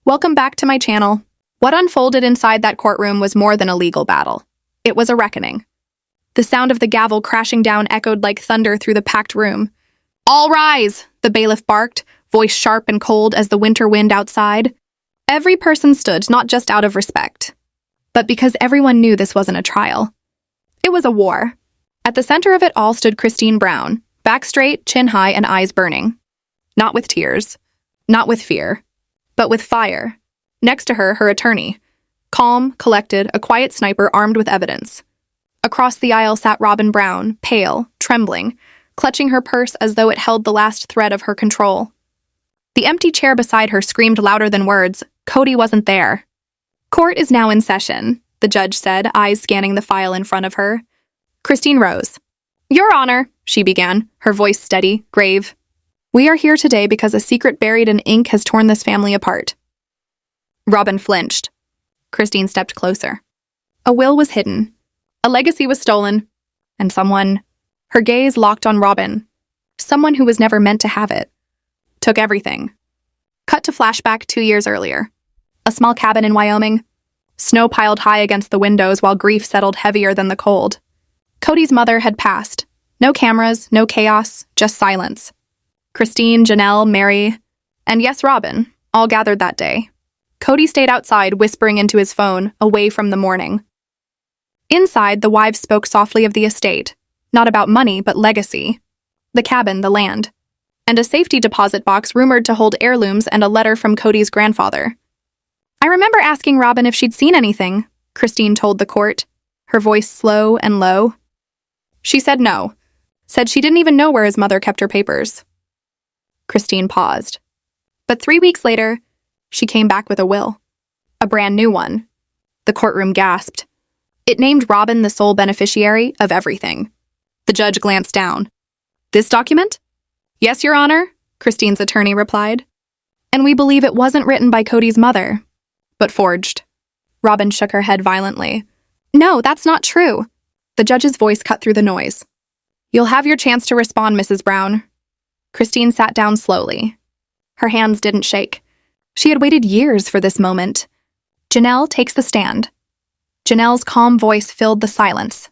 Welcome back to my channel. What unfolded inside that courtroom was more than a legal battle. It was a reckoning. The sound of the gavel crashing down echoed like thunder through the packed room. "All rise!" the bailiff barked, voice sharp and cold as the winter wind outside. Every person stood, not just out of respect, but because everyone knew this wasn't a trial. It was a war. At the center of it all stood Christine Brown, back straight, chin high, and eyes burning. Not with tears, not with fear, but with fire. Next to her, her attorney. Calm, collected, a quiet sniper armed with evidence. Across the aisle sat Robyn Brown, pale, trembling, clutching her purse as though it held the last thread of her control. The empty chair beside her screamed louder than words. Kody wasn't there. "Court is now in session," the judge said, eyes scanning the file in front of her. Christine rose. "Your Honor," she began, her voice steady, grave. "We are here today because a secret buried in ink has torn this family apart." Robyn flinched. Christine stepped closer. A will was hidden. A legacy was stolen. And someone, her gaze locked on Robyn, someone who was never meant to have it, took everything. Cut to flashback 2 years earlier. A small cabin in Wyoming. Snow piled high against the windows while grief settled heavier than the cold. Kody's mother had passed. No cameras, no chaos, just silence. Christine, Janelle, Mary, and yes, Robyn, all gathered that day. Kody stayed outside, whispering into his phone, away from the mourning. Inside, the wives spoke softly of the estate, not about money, but legacy. The cabin, the land, and a safety deposit box rumored to hold heirlooms and a letter from Kody's grandfather. "I remember asking Robyn if she'd seen anything," Christine told the court, her voice slow and low. She said no, said she didn't even know where his mother kept her papers. Christine paused. But 3 weeks later, she came back with a will. A brand new one. The courtroom gasped. It named Robyn the sole beneficiary of everything. The judge glanced down. "This document?" "Yes, Your Honor," Christine's attorney replied. "And we believe it wasn't written by Kody's mother, but forged." Robyn shook her head violently. "No, that's not true." The judge's voice cut through the noise. "You'll have your chance to respond, Mrs. Brown." Christine sat down slowly. Her hands didn't shake. She had waited years for this moment. Janelle takes the stand. Janelle's calm voice filled the silence.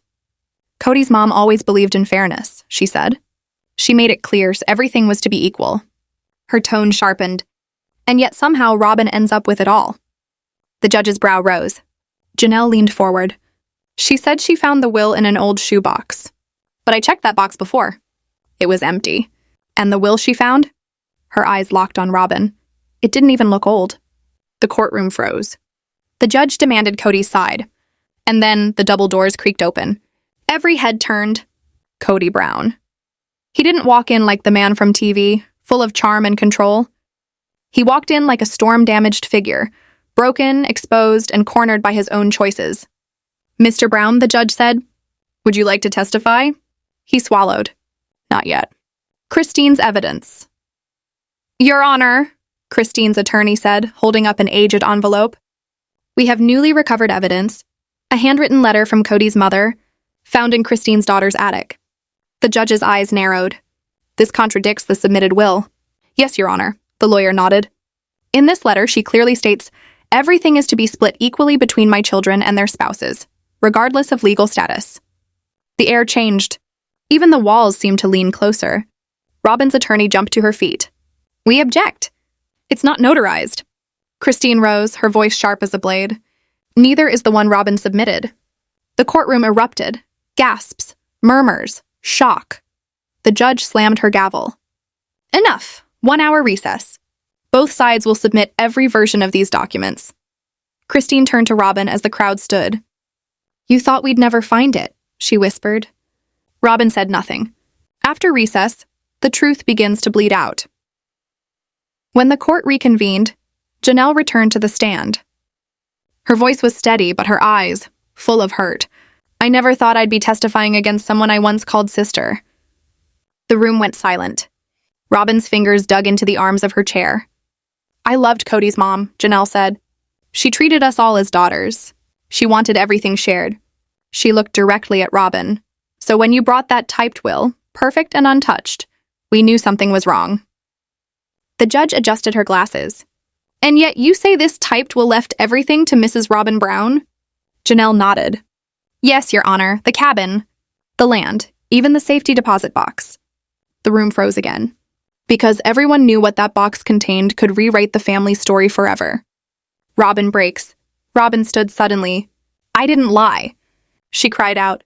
"Kody's mom always believed in fairness," she said. She made it clear everything was to be equal. Her tone sharpened, and yet somehow Robyn ends up with it all. The judge's brow rose. Janelle leaned forward. She said she found the will in an old shoebox. "But I checked that box before." It was empty. And the will she found? Her eyes locked on Robyn. It didn't even look old. The courtroom froze. The judge demanded Kody's side. And then the double doors creaked open. Every head turned. Kody Brown. He didn't walk in like the man from TV, full of charm and control. He walked in like a storm-damaged figure, broken, exposed, and cornered by his own choices. "Mr. Brown," the judge said, "would you like to testify?" He swallowed. "Not yet." Christine's evidence. "Your Honor," Christine's attorney said, holding up an aged envelope. "We have newly recovered evidence, a handwritten letter from Kody's mother, found in Christine's daughter's attic." The judge's eyes narrowed. "This contradicts the submitted will." "Yes, Your Honor," the lawyer nodded. "In this letter, she clearly states, everything is to be split equally between my children and their spouses, regardless of legal status." The air changed. Even the walls seemed to lean closer. Robyn's attorney jumped to her feet. "We object. It's not notarized." Christine rose, her voice sharp as a blade. "Neither is the one Robyn submitted." The courtroom erupted. Gasps, murmurs, shock. The judge slammed her gavel. "Enough. 1 hour recess. Both sides will submit every version of these documents." Christine turned to Robyn as the crowd stood. "You thought we'd never find it," she whispered. Robyn said nothing. After recess, the truth begins to bleed out. When the court reconvened, Janelle returned to the stand. Her voice was steady, but her eyes, full of hurt. "I never thought I'd be testifying against someone I once called sister." The room went silent. Robyn's fingers dug into the arms of her chair. "I loved Kody's mom," Janelle said. "She treated us all as daughters. She wanted everything shared." She looked directly at Robyn. "So when you brought that typed will, perfect and untouched, we knew something was wrong." The judge adjusted her glasses. And yet you say this typed will left everything to Mrs. Robyn Brown? Janelle nodded. Yes, Your Honor, the cabin, the land, even the safety deposit box. The room froze again. Because everyone knew what that box contained could rewrite the family story forever. Robyn breaks. Robyn stood suddenly. I didn't lie. She cried out.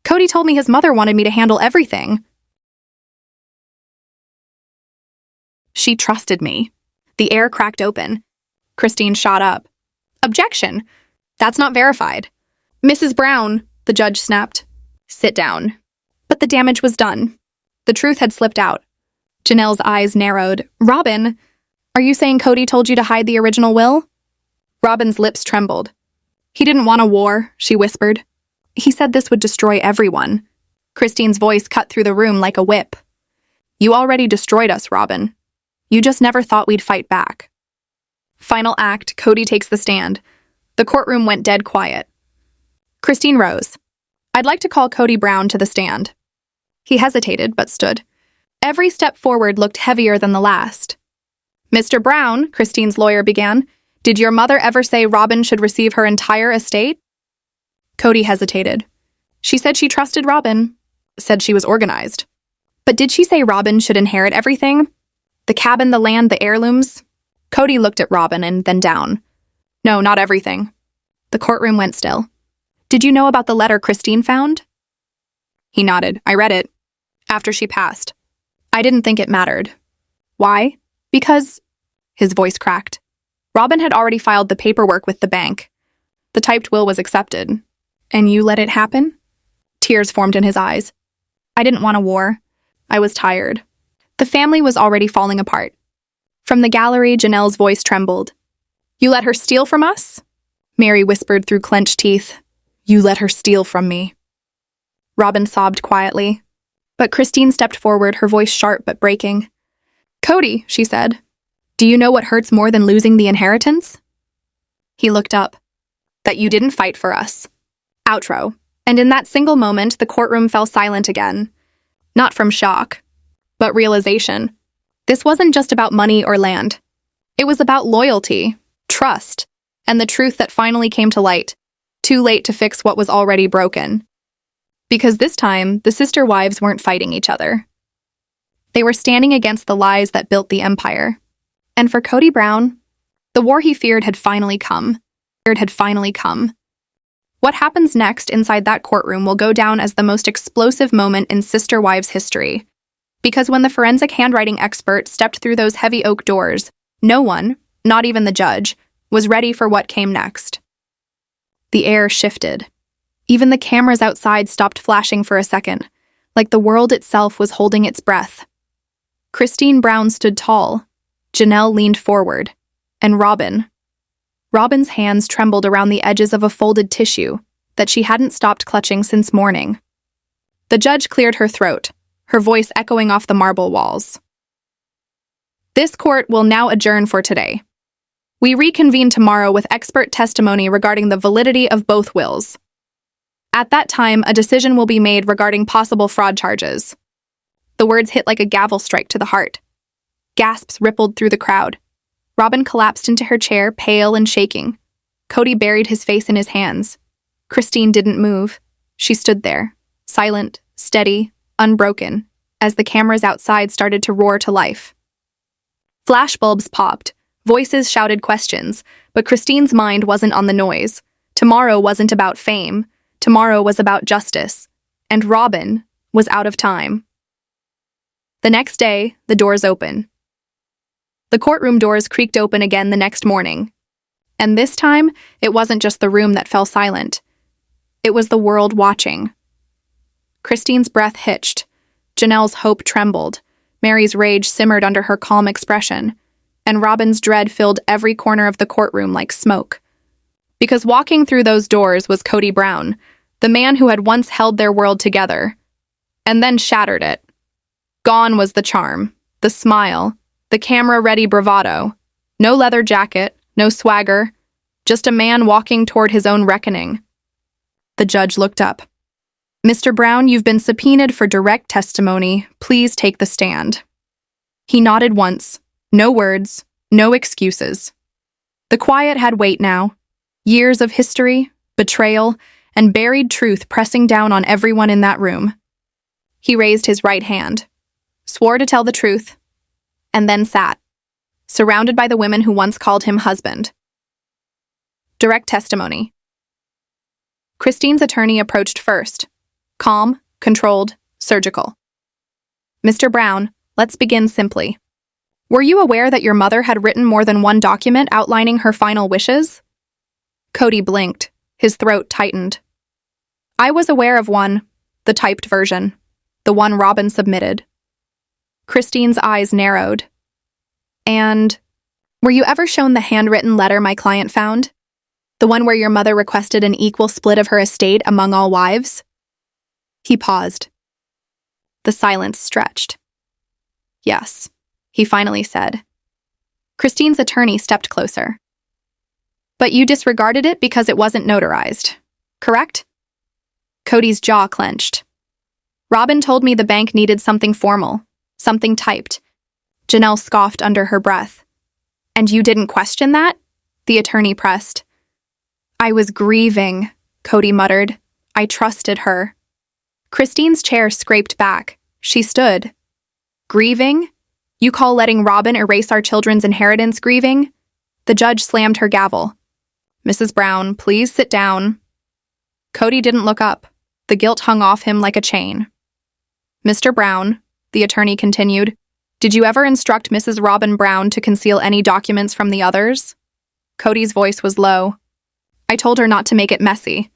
Kody told me his mother wanted me to handle everything. She trusted me. The air cracked open. Christine shot up. Objection! That's not verified. Mrs. Brown, the judge snapped. Sit down. But the damage was done. The truth had slipped out. Janelle's eyes narrowed. Robyn, are you saying Kody told you to hide the original will? Robyn's lips trembled. He didn't want a war, she whispered. He said this would destroy everyone. Christine's voice cut through the room like a whip. You already destroyed us, Robyn. You just never thought we'd fight back. Final act, Kody takes the stand. The courtroom went dead quiet. Christine rose. I'd like to call Kody Brown to the stand. He hesitated, but stood. Every step forward looked heavier than the last. Mr. Brown, Christine's lawyer began, did your mother ever say Robyn should receive her entire estate? Kody hesitated. She said she trusted Robyn, said she was organized. But did she say Robyn should inherit everything? The cabin, the land, the heirlooms? Kody looked at Robyn and then down. No, not everything. The courtroom went still. Did you know about the letter Christine found? He nodded. I read it. After she passed. I didn't think it mattered. Why? Because... His voice cracked. Robyn had already filed the paperwork with the bank. The typed will was accepted. And you let it happen? Tears formed in his eyes. I didn't want a war. I was tired. The family was already falling apart. From the gallery, Janelle's voice trembled. You let her steal from us? Mary whispered through clenched teeth. You let her steal from me. Robyn sobbed quietly. But Christine stepped forward, her voice sharp but breaking. Kody, she said, do you know what hurts more than losing the inheritance? He looked up. That you didn't fight for us. Outro. And in that single moment, the courtroom fell silent again. Not from shock, but realization. This wasn't just about money or land. It was about loyalty, trust, and the truth that finally came to light, too late to fix what was already broken. Because this time, the sister wives weren't fighting each other. They were standing against the lies that built the empire. And for Kody Brown, the war he feared had finally come. What happens next inside that courtroom will go down as the most explosive moment in sister wives history. Because when the forensic handwriting expert stepped through those heavy oak doors, no one, not even the judge, was ready for what came next. The air shifted. Even the cameras outside stopped flashing for a second, like the world itself was holding its breath. Christine Brown stood tall. Janelle leaned forward. And Robyn's hands trembled around the edges of a folded tissue that she hadn't stopped clutching since morning. The judge cleared her throat, her voice echoing off the marble walls. This court will now adjourn for today. We reconvene tomorrow with expert testimony regarding the validity of both wills. At that time, a decision will be made regarding possible fraud charges. The words hit like a gavel strike to the heart. Gasps rippled through the crowd. Robyn collapsed into her chair, pale and shaking. Kody buried his face in his hands. Christine didn't move. She stood there, silent, steady, unbroken, as the cameras outside started to roar to life. Flashbulbs popped. Voices shouted questions, but Christine's mind wasn't on the noise. Tomorrow wasn't about fame. Tomorrow was about justice. And Robyn was out of time. The next day, the doors open. The courtroom doors creaked open again the next morning. And this time, it wasn't just the room that fell silent. It was the world watching. Christine's breath hitched. Janelle's hope trembled. Mary's rage simmered under her calm expression. And Robyn's dread filled every corner of the courtroom like smoke. Because walking through those doors was Kody Brown, the man who had once held their world together, and then shattered it. Gone was the charm, the smile, the camera-ready bravado. No leather jacket, no swagger, just a man walking toward his own reckoning. The judge looked up. Mr. Brown, you've been subpoenaed for direct testimony. Please take the stand. He nodded once. No words, no excuses. The quiet had weight now. Years of history, betrayal, and buried truth pressing down on everyone in that room. He raised his right hand, swore to tell the truth, and then sat, surrounded by the women who once called him husband. Direct testimony. Christine's attorney approached first, calm, controlled, surgical. Mr. Brown, let's begin simply. Were you aware that your mother had written more than one document outlining her final wishes? Kody blinked, his throat tightened. I was aware of one, the typed version, the one Robyn submitted. Christine's eyes narrowed. And, were you ever shown the handwritten letter my client found? The one where your mother requested an equal split of her estate among all wives? He paused. The silence stretched. Yes, he finally said. Christine's attorney stepped closer. But you disregarded it because it wasn't notarized, correct? Kody's jaw clenched. Robyn told me the bank needed something formal, something typed. Janelle scoffed under her breath. And you didn't question that? The attorney pressed. I was grieving, Kody muttered. I trusted her. Christine's chair scraped back. She stood. Grieving? You call letting Robyn erase our children's inheritance grieving? The judge slammed her gavel. Mrs. Brown, please sit down. Kody didn't look up. The guilt hung off him like a chain. Mr. Brown, the attorney continued, did you ever instruct Mrs. Robyn Brown to conceal any documents from the others? Kody's voice was low. I told her not to make it messy.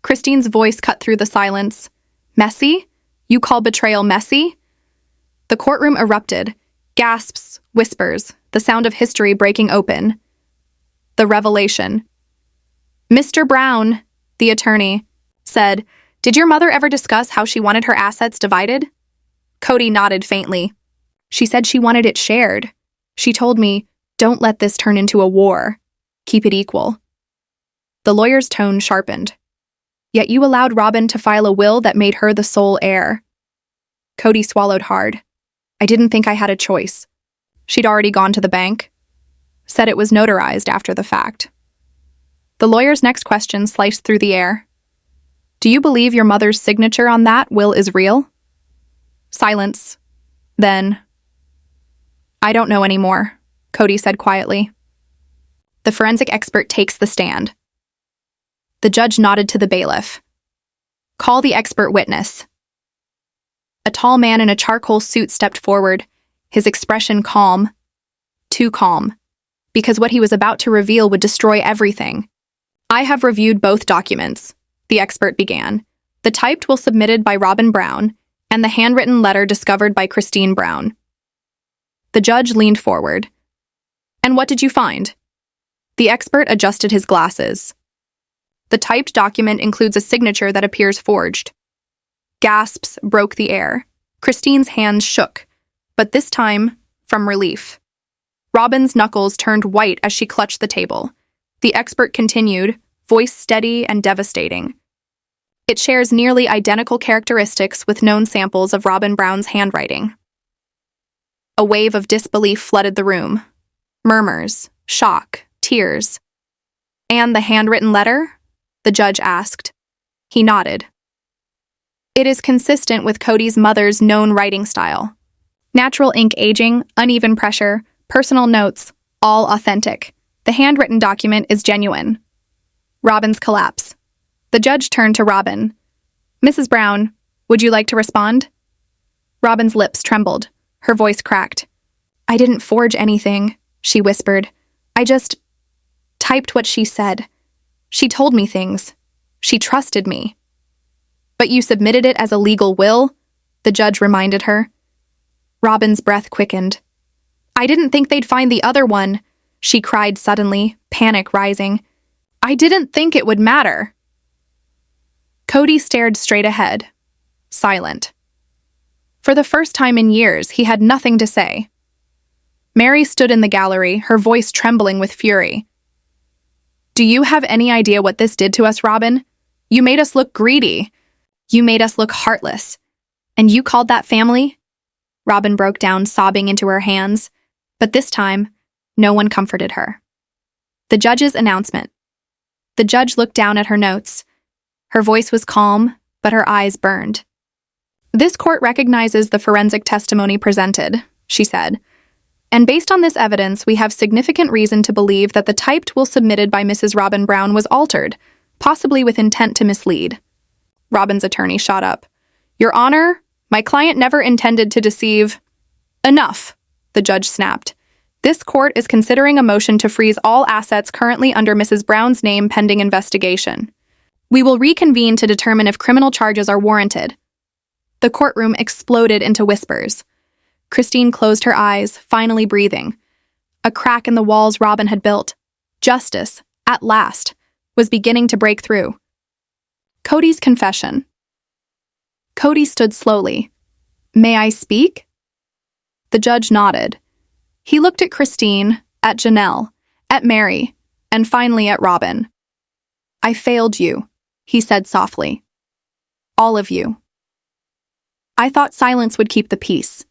Christine's voice cut through the silence. Messy? You call betrayal messy? The courtroom erupted. Gasps, whispers, the sound of history breaking open. The revelation. Mr. Brown, the attorney, said, did your mother ever discuss how she wanted her assets divided? Kody nodded faintly. She said she wanted it shared. She told me, don't let this turn into a war. Keep it equal. The lawyer's tone sharpened. Yet you allowed Robyn to file a will that made her the sole heir. Kody swallowed hard. I didn't think I had a choice. She'd already gone to the bank. Said it was notarized after the fact. The lawyer's next question sliced through the air. Do you believe your mother's signature on that will is real? Silence. Then, I don't know anymore, Kody said quietly. The forensic expert takes the stand. The judge nodded to the bailiff. Call the expert witness. A tall man in a charcoal suit stepped forward, his expression calm. Too calm. Because what he was about to reveal would destroy everything. I have reviewed both documents, the expert began. The typed will submitted by Robyn Brown, and the handwritten letter discovered by Christine Brown. The judge leaned forward. And what did you find? The expert adjusted his glasses. The typed document includes a signature that appears forged. Gasps broke the air. Christine's hands shook, but this time, from relief. Robyn's knuckles turned white as she clutched the table. The expert continued, voice steady and devastating. It shares nearly identical characteristics with known samples of Robyn Brown's handwriting. A wave of disbelief flooded the room. Murmurs, shock, tears. And the handwritten letter? The judge asked. He nodded. It is consistent with Kody's mother's known writing style. Natural ink aging, uneven pressure, personal notes, all authentic. The handwritten document is genuine. Robyn's collapse. The judge turned to Robyn. Mrs. Brown, would you like to respond? Robyn's lips trembled. Her voice cracked. I didn't forge anything, she whispered. I just typed what she said. She told me things. She trusted me. But you submitted it as a legal will? The judge reminded her. Robyn's breath quickened. I didn't think they'd find the other one, she cried suddenly, panic rising. I didn't think it would matter. Kody stared straight ahead, silent. For the first time in years, he had nothing to say. Mary stood in the gallery, her voice trembling with fury. Do you have any idea what this did to us, Robyn? You made us look greedy. You made us look heartless. And you called that family? Robyn broke down, sobbing into her hands. But this time, no one comforted her. The judge's announcement. The judge looked down at her notes. Her voice was calm, but her eyes burned. This court recognizes the forensic testimony presented, she said. And based on this evidence, we have significant reason to believe that the typed will submitted by Mrs. Robyn Brown was altered, possibly with intent to mislead. Robyn's attorney shot up. Your Honor, my client never intended to deceive. Enough, the judge snapped. This court is considering a motion to freeze all assets currently under Mrs. Brown's name pending investigation. We will reconvene to determine if criminal charges are warranted. The courtroom exploded into whispers. Christine closed her eyes, finally breathing. A crack in the walls Robyn had built. Justice, at last, was beginning to break through. Kody's confession. Kody stood slowly. May I speak? The judge nodded. He looked at Christine, at Janelle, at Mary, and finally at Robyn. I failed you, he said softly. All of you. I thought silence would keep the peace.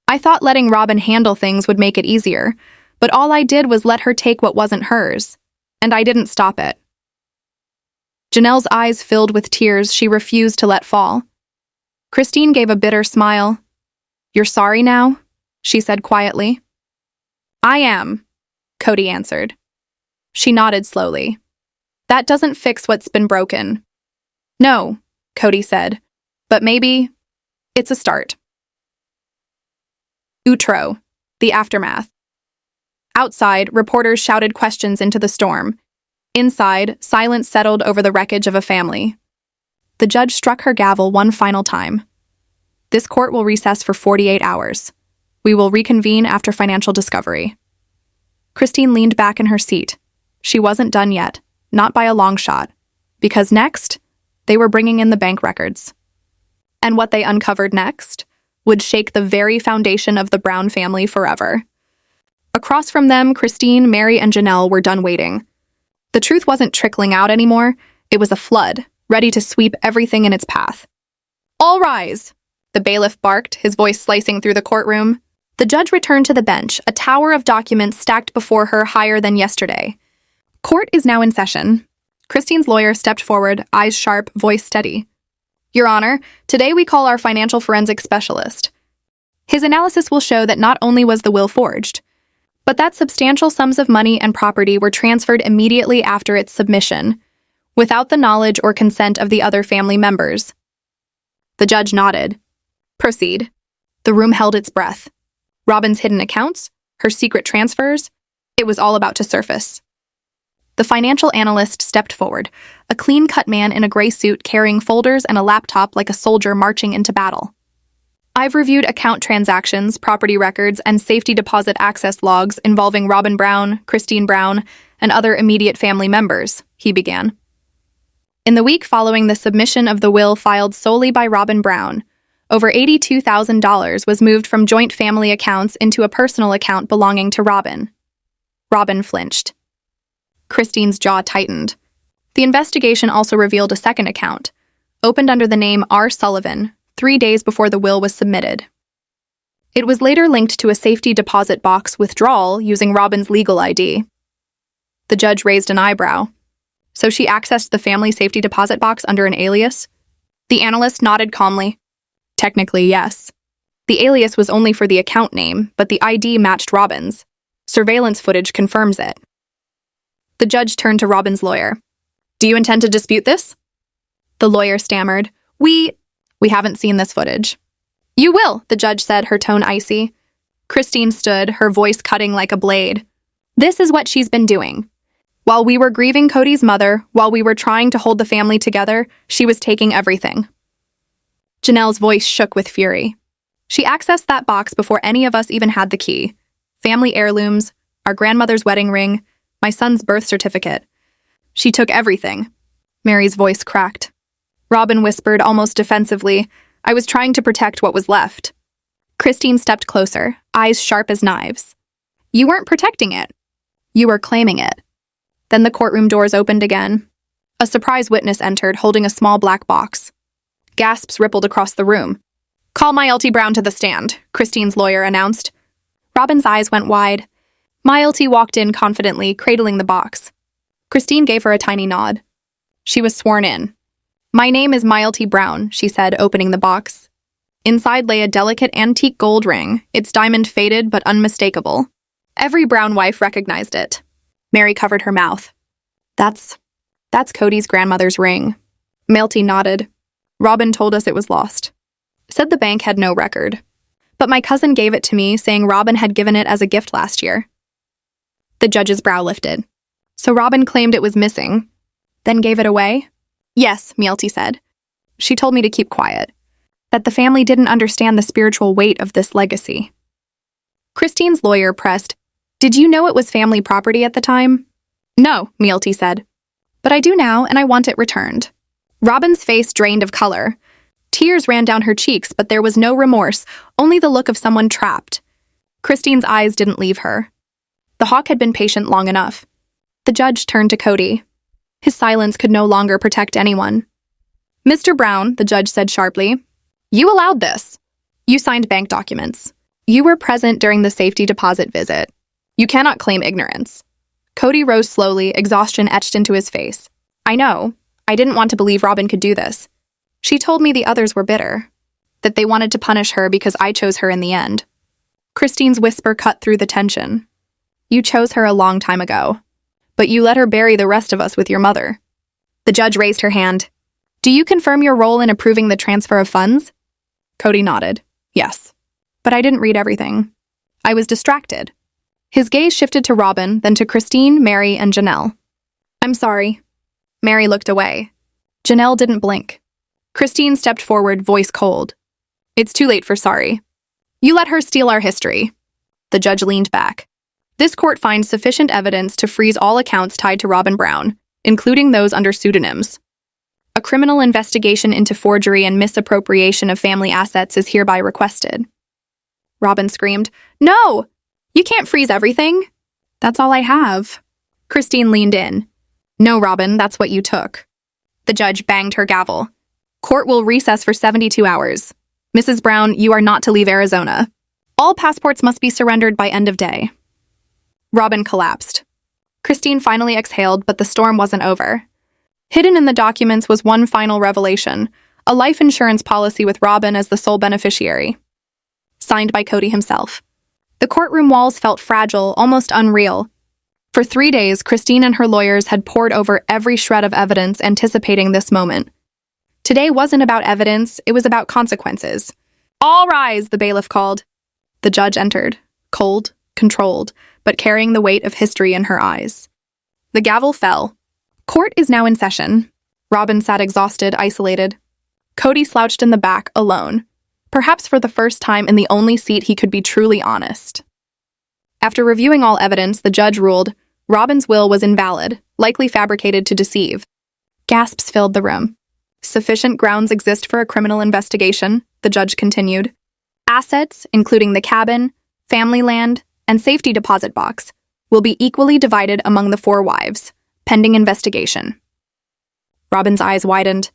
I thought letting Robyn handle things would make it easier, but all I did was let her take what wasn't hers, and I didn't stop it. Janelle's eyes filled with tears she refused to let fall. Christine gave a bitter smile. You're sorry now? She said quietly. I am, Kody answered. She nodded slowly. That doesn't fix what's been broken. No, Kody said, but maybe it's a start. Outro, the aftermath. Outside, reporters shouted questions into the storm. Inside, silence settled over the wreckage of a family. The judge struck her gavel one final time. This court will recess for 48 hours. We will reconvene after financial discovery. Christine leaned back in her seat. She wasn't done yet, not by a long shot, because next, they were bringing in the bank records. And what they uncovered next would shake the very foundation of the Brown family forever. Across from them, Christine, Mary, and Janelle were done waiting. The truth wasn't trickling out anymore. It was a flood, ready to sweep everything in its path. All rise! The bailiff barked, his voice slicing through the courtroom. The judge returned to the bench, a tower of documents stacked before her higher than yesterday. Court is now in session. Christine's lawyer stepped forward, eyes sharp, voice steady. Your Honor, today we call our financial forensic specialist. His analysis will show that not only was the will forged, but that substantial sums of money and property were transferred immediately after its submission, without the knowledge or consent of the other family members. The judge nodded. Proceed. The room held its breath. Robyn's hidden accounts, her secret transfers, it was all about to surface. The financial analyst stepped forward, a clean-cut man in a gray suit carrying folders and a laptop like a soldier marching into battle. I've reviewed account transactions, property records, and safety deposit access logs involving Robyn Brown, Christine Brown, and other immediate family members, he began. In the week following the submission of the will filed solely by Robyn Brown, over $82,000 was moved from joint family accounts into a personal account belonging to Robyn. Robyn flinched. Christine's jaw tightened. The investigation also revealed a second account, opened under the name R. Sullivan, 3 days before the will was submitted. It was later linked to a safety deposit box withdrawal using Robyn's legal ID. The judge raised an eyebrow. So she accessed the family safety deposit box under an alias? The analyst nodded calmly. Technically, yes. The alias was only for the account name, but the ID matched Robyn's. Surveillance footage confirms it. The judge turned to Robyn's lawyer. Do you intend to dispute this? The lawyer stammered. We haven't seen this footage. You will, the judge said, her tone icy. Christine stood, her voice cutting like a blade. This is what she's been doing. While we were grieving Kody's mother, while we were trying to hold the family together, she was taking everything. Janelle's voice shook with fury. She accessed that box before any of us even had the key. Family heirlooms, our grandmother's wedding ring, my son's birth certificate. She took everything. Mary's voice cracked. Robyn whispered almost defensively, I was trying to protect what was left. Christine stepped closer, eyes sharp as knives. You weren't protecting it. You were claiming it. Then the courtroom doors opened again. A surprise witness entered, holding a small black box. Gasps rippled across the room. Call my L.T. Brown to the stand, Christine's lawyer announced. Robyn's eyes went wide. Myelty walked in confidently, cradling the box. Christine gave her a tiny nod. She was sworn in. "My name is Myelty Brown," she said, opening the box. Inside lay a delicate antique gold ring, its diamond faded but unmistakable. Every Brown wife recognized it. Mary covered her mouth. That's Kody's grandmother's ring." Myelty nodded. "Robyn told us it was lost. Said the bank had no record. But my cousin gave it to me, saying Robyn had given it as a gift last year." The judge's brow lifted. "So Robyn claimed it was missing, then gave it away?" "Yes," Myelty said. "She told me to keep quiet, that the family didn't understand the spiritual weight of this legacy." Christine's lawyer pressed, "Did you know it was family property at the time?" "No," Myelty said. "But I do now, and I want it returned." Robyn's face drained of color. Tears ran down her cheeks, but there was no remorse, only the look of someone trapped. Christine's eyes didn't leave her. The hawk had been patient long enough. The judge turned to Kody. His silence could no longer protect anyone. "Mr. Brown," the judge said sharply, "you allowed this. You signed bank documents. You were present during the safety deposit visit. You cannot claim ignorance." Kody rose slowly, exhaustion etched into his face. "I know. I didn't want to believe Robyn could do this. She told me the others were bitter, that they wanted to punish her because I chose her in the end." Christine's whisper cut through the tension. "You chose her a long time ago, but you let her bury the rest of us with your mother." The judge raised her hand. "Do you confirm your role in approving the transfer of funds?" Kody nodded. "Yes. But I didn't read everything. I was distracted." His gaze shifted to Robyn, then to Christine, Mary, and Janelle. "I'm sorry." Mary looked away. Janelle didn't blink. Christine stepped forward, voice cold. "It's too late for sorry. You let her steal our history." The judge leaned back. "This court finds sufficient evidence to freeze all accounts tied to Robyn Brown, including those under pseudonyms. A criminal investigation into forgery and misappropriation of family assets is hereby requested." Robyn screamed, "No! You can't freeze everything." "That's all I have." Christine leaned in. "No, Robyn, that's what you took." The judge banged her gavel. "Court will recess for 72 hours. Mrs. Brown, you are not to leave Arizona. All passports must be surrendered by end of day." Robyn collapsed. Christine finally exhaled, but the storm wasn't over. Hidden in the documents was one final revelation, a life insurance policy with Robyn as the sole beneficiary. Signed by Kody himself. The courtroom walls felt fragile, almost unreal. For 3 days, Christine and her lawyers had pored over every shred of evidence, anticipating this moment. Today wasn't about evidence, it was about consequences. "All rise," the bailiff called. The judge entered, cold, controlled, but carrying the weight of history in her eyes. The gavel fell. Court is now in session. Robyn sat exhausted, isolated. Kody slouched in the back, alone, perhaps for the first time in the only seat he could be truly honest. After reviewing all evidence, the judge ruled Robyn's will was invalid, likely fabricated to deceive. Gasps filled the room. "Sufficient grounds exist for a criminal investigation," the judge continued. "Assets, including the cabin, family land, and safety deposit box, will be equally divided among the 4 wives, pending investigation." Robyn's eyes widened.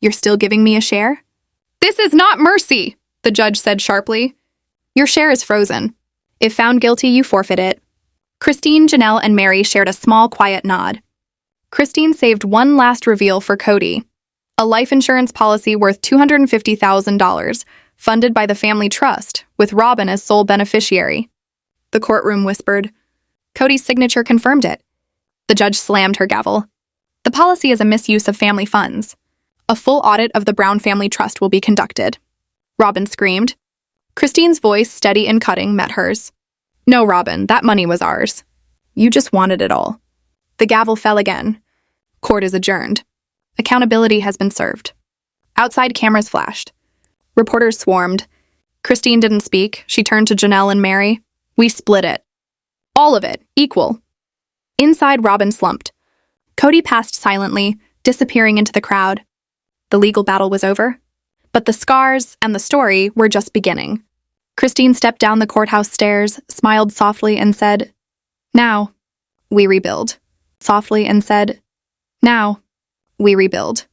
"You're still giving me a share?" "This is not mercy," the judge said sharply. "Your share is frozen. If found guilty, you forfeit it." Christine, Janelle, and Mary shared a small, quiet nod. Christine saved one last reveal for Kody. A life insurance policy worth $250,000, funded by the family trust, with Robyn as sole beneficiary. The courtroom whispered. Kody's signature confirmed it. The judge slammed her gavel. "The policy is a misuse of family funds. A full audit of the Brown family trust will be conducted." Robyn screamed. Christine's voice, steady and cutting, met hers. "No, Robyn, that money was ours. You just wanted it all." The gavel fell again. Court is adjourned. Accountability has been served. Outside cameras flashed. Reporters swarmed. Christine didn't speak. She turned to Janelle and Mary. "We split it. All of it, equal." Inside, Robyn slumped. Kody passed silently, disappearing into the crowd. The legal battle was over. But the scars and the story were just beginning. Christine stepped down the courthouse stairs, smiled softly, and said, "Now, we rebuild." Softly and said, "Now, we rebuild."